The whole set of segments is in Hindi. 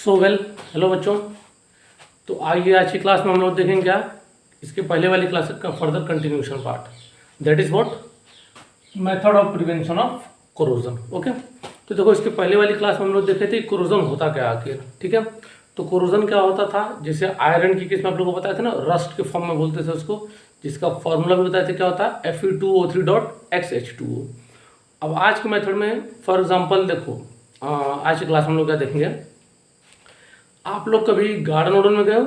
हेलो बच्चों। तो आइए आज की क्लास में हम लोग देखेंगे क्या, इसके पहले वाली क्लास का further continuation part, that is what, method of prevention of corrosion. Okay, तो देखो इसके पहले वाली क्लास में हम लोग देखे थे कोरोजन होता क्या आखिर। ठीक है, तो कोरोजन क्या होता था, जैसे आयरन की केस में आप लोगों को बताया था ना, रस्ट के फॉर्म में बोलते थे उसको, जिसका फॉर्मूला भी बताए थे क्या होता है, Fe2O3.XH2O। अब आज के मेथड में फॉर एग्जांपल देखो, आज की क्लास में हम लोग क्या देखेंगे, आप लोग कभी गार्डन वार्डन में गए हो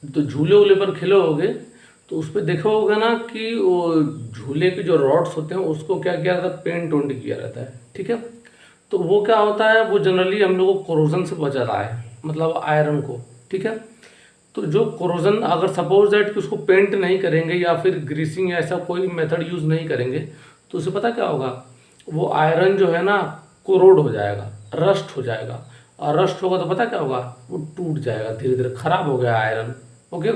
तो झूले वूले पर खेले होगे, तो उस पर देखा होगा ना कि वो झूले के जो रॉड्स होते हैं उसको क्या किया रहता है, पेंट वेंट किया रहता है। ठीक है, तो वो क्या होता है, वो जनरली हम लोग को कोरोजन से बचा रहा है, मतलब आयरन को। ठीक है, तो जो कोरोजन अगर सपोज दैट कि उसको पेंट नहीं करेंगे या फिर ग्रीसिंग या ऐसा कोई मेथड यूज़ नहीं करेंगे, तो उसे पता क्या होगा, वो आयरन जो है ना कोरोड हो जाएगा, रस्ट हो जाएगा, और रस्ट होगा तो पता क्या होगा, वो टूट जाएगा, धीरे धीरे खराब हो गया आयरन। ओके,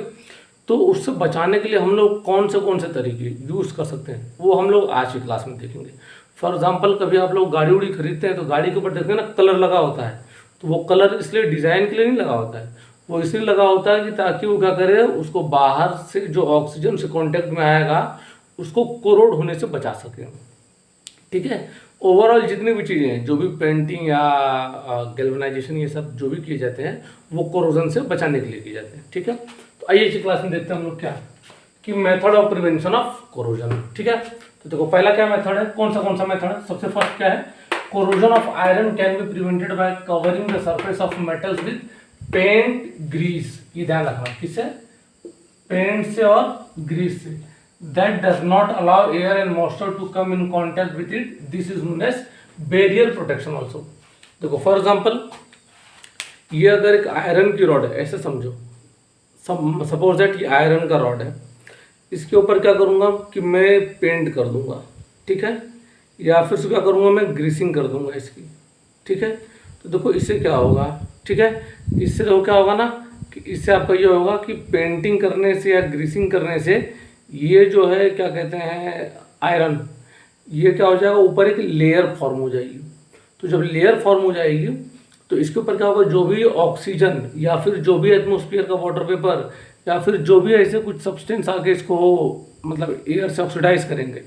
तो उससे बचाने के लिए हम लोग कौन से तरीके यूज़ कर सकते हैं, वो हम लोग आज की क्लास में देखेंगे। फॉर एग्जांपल कभी आप लोग गाड़ी उड़ी खरीदते हैं तो गाड़ी के ऊपर देखते हैं ना कलर लगा होता है, तो वो कलर इसलिए डिज़ाइन के लिए नहीं लगा होता है, वो इसलिए लगा होता है कि ताकि वो क्या करे, उसको बाहर से जो ऑक्सीजन से कांटेक्ट में आएगा उसको कोरोड होने से बचा सके। ठीक है, ओवरऑल जितनी भी चीज़ें हैं, जो भी पेंटिंग या गैल्वेनाइजेशन ये सब जो भी किए जाते हैं वो कोरोजन से बचाने के लिए किए जाते हैं। ठीक है, तो आइए इसी क्लास में देखते हैं हम लोग क्या कि method of prevention of corrosion. ठीक है, तो देखो पहला क्या मेथड है, कौन सा मेथड है, सबसे फर्स्ट क्या है, corrosion of iron can be prevented by covering the surface of metals with paint grease. ये ध्यान रखना, किससे, पेंट से और ग्रीस से, that does not allow air and moisture to come in contact with it. This is known as barrier protection also. देखो फॉर एग्जांपल ये अगर एक आयरन की रॉड है, ऐसे समझो, सपोज दैट ये आयरन का रॉड है, इसके ऊपर क्या करूँगा कि मैं पेंट कर दूंगा। ठीक है, या फिर क्या करूँगा, मैं ग्रीसिंग कर दूंगा इसकी। ठीक है, तो देखो इससे क्या होगा, ठीक है, इससे देखो क्या होगा ना कि इससे आपका ये होगा कि पेंटिंग करने से या ग्रीसिंग करने से ये जो है क्या कहते हैं आयरन, ये क्या हो जाएगा, ऊपर एक लेयर फॉर्म हो जाएगी। तो जब लेयर फॉर्म हो जाएगी तो इसके ऊपर क्या होगा, जो भी ऑक्सीजन या फिर जो भी एटमॉस्फेयर का वाटर वेपर या फिर जो भी ऐसे कुछ सब्सटेंस आके इसको मतलब एयर से ऑक्सीडाइज करेंगे,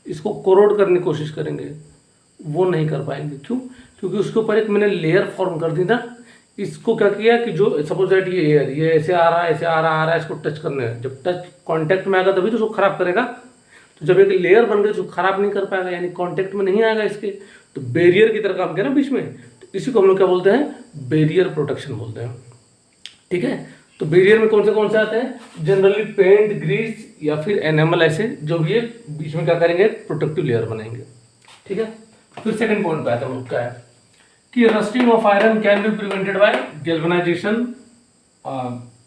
इसको कोरोड करने की कोशिश करेंगे, वो नहीं कर पाएंगे। क्यों, क्योंकि उसके ऊपर एक मैंने लेयर फॉर्म कर दी ना, इसको क्या किया कि जो सपोज दैट ये एयर ये ऐसे आ रहा है, ऐसे आ रहा है, इसको टच करने है, जब टच कांटेक्ट में आएगा तभी तो उसको खराब करेगा। तो जब एक लेयर बन गई तो खराब नहीं कर पाएगा, यानी कांटेक्ट में नहीं आएगा इसके, तो बैरियर की तरह काम किया ना बीच में, तो इसी को हम लोग क्या बोलते हैं, बैरियर प्रोटेक्शन बोलते हैं। ठीक है, तो बैरियर में कौन से आते हैं, जनरली पेंट, ग्रीस या फिर एनेमल, ऐसे जो भी है बीच में क्या करेंगे, प्रोटेक्टिव लेयर बनाएंगे। ठीक है, फिर सेकंड पॉइंट पे आता है, क्या है कि rusting of iron can be prevented by galvanization.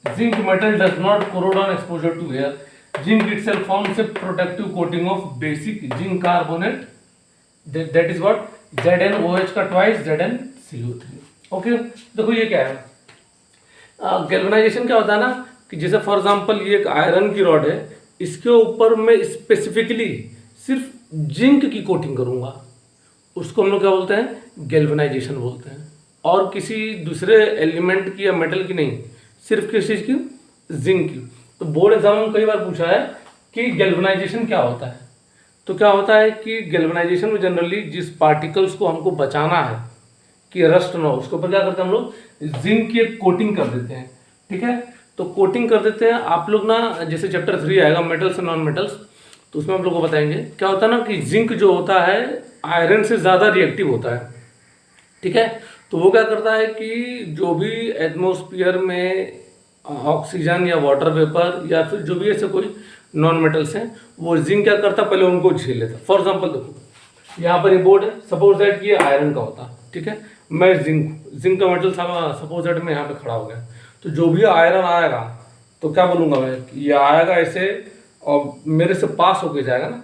Zinc metal does not corrode on exposure to air. Zinc itself forms a protective coating of basic zinc carbonate, that is what, ZnOH का ट्वाइस ZnCO3। ओके, देखो ये क्या है, गैल्वेनाइजेशन क्या होता है ना कि जैसे फॉर एग्जांपल ये एक आयरन की रॉड है, इसके ऊपर मैं स्पेसिफिकली सिर्फ जिंक की कोटिंग करूंगा, उसको हम लोग क्या बोलते हैं, गैल्वेनाइजेशन बोलते हैं, और किसी दूसरे एलिमेंट की या मेटल की नहीं, सिर्फ किस चीज़ की, जिंक की। तो बोर्ड एग्जाम में कई बार पूछा है कि गैल्वेनाइजेशन क्या होता है, तो क्या होता है कि गैल्वेनाइजेशन में जनरली जिस पार्टिकल्स को हमको बचाना है कि रस्ट ना हो, उसके ऊपर क्या करते हैं हम लोग, जिंक की एक कोटिंग कर देते हैं। ठीक है, तो कोटिंग कर देते हैं, आप लोग ना जैसे चैप्टर 3 आएगा मेटल्स एंड नॉन मेटल्स, तो उसमें हम लोग को बताएंगे क्या होता है ना कि जिंक जो होता है आयरन से ज़्यादा रिएक्टिव होता है। ठीक है, तो वो क्या करता है कि जो भी एटमॉस्फेयर में ऑक्सीजन या वाटर वेपर या फिर जो भी ऐसे कोई नॉन मेटल्स हैं, वो जिंक क्या करता है, पहले उनको झेल लेता। फॉर एग्जांपल देखो यहाँ पर ये बोर्ड है, सपोज दैट ये आयरन का होता है। ठीक है, मैं जिंक का मेटल सपोज दैट मैं यहाँ पे खड़ा हो गया, तो जो भी आयरन आएगा तो क्या बोलूँगा मैं, ये आएगा ऐसे और मेरे से पास होके जाएगा ना।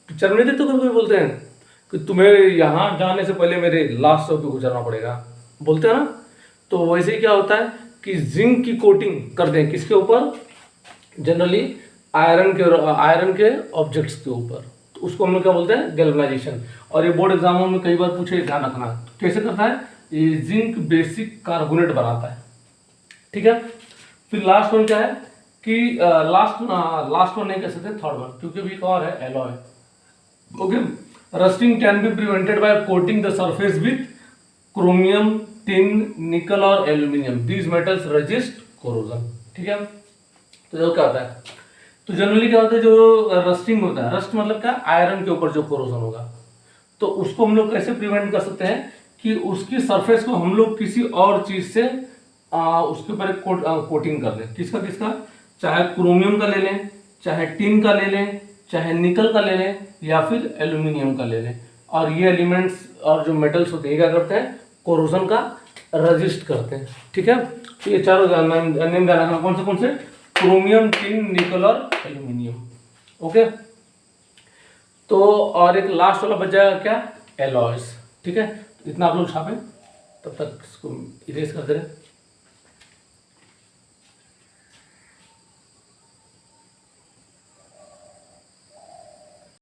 पिक्चर में नहीं देखते, कभी बोलते हैं कि तुम्हें यहाँ जाने से पहले मेरे लास्ट से होकर गुजरना पड़ेगा, बोलते हैं ना। तो वैसे ही क्या होता है कि जिंक की कोटिंग कर दें किसके ऊपर, जनरली आयरन के ऑब्जेक्ट्स के ऊपर, तो उसको हम लोग क्या बोलते हैं, गैल्वेनाइजेशन। और ये बोर्ड एग्जामों में कई बार पूछे, ध्यान रखना कैसे करता है, ये जिंक बेसिक कार्बोनेट बनाता है, ठीक है। फिर लास्ट वन क्या है कि लास्ट वन नहीं कह सकते, थर्ड वन, क्योंकि भी एक और है alloy. Okay, rusting can be prevented bye coating the surface with chromium, tin, निकल और aluminium, these metals resist corrosion, ठीक है। तो जो क्या होता है, तो जनरली क्या होता है, जो रस्टिंग होता है, रस्ट मतलब क्या, आयरन के ऊपर जो कोरोजन होगा, तो उसको हम लोग कैसे प्रिवेंट कर सकते हैं कि उसकी सरफेस को हम लोग किसी और चीज से उसके ऊपर एक कोटिंग कर लें। किसका किसका, चाहे क्रोमियम का ले लें, चाहे टिन का ले लें, चाहे निकल का ले लें, या फिर एल्यूमिनियम का ले लें। और ये एलिमेंट्स और जो मेटल्स होते हैं क्या करते हैं, कोरोजन का रजिस्ट करते हैं, ठीक है। तो ये चारों नेम ध्यान रखना, कौन से, क्रोमियम, टिन, निकल और एल्यूमिनियम। ओके, तो और एक लास्ट वाला बच जाएगा क्या, एलॉयस, ठीक है। तो इतना आप लोग छापें, तब तक इसको इरेज कर दे रहे हैं।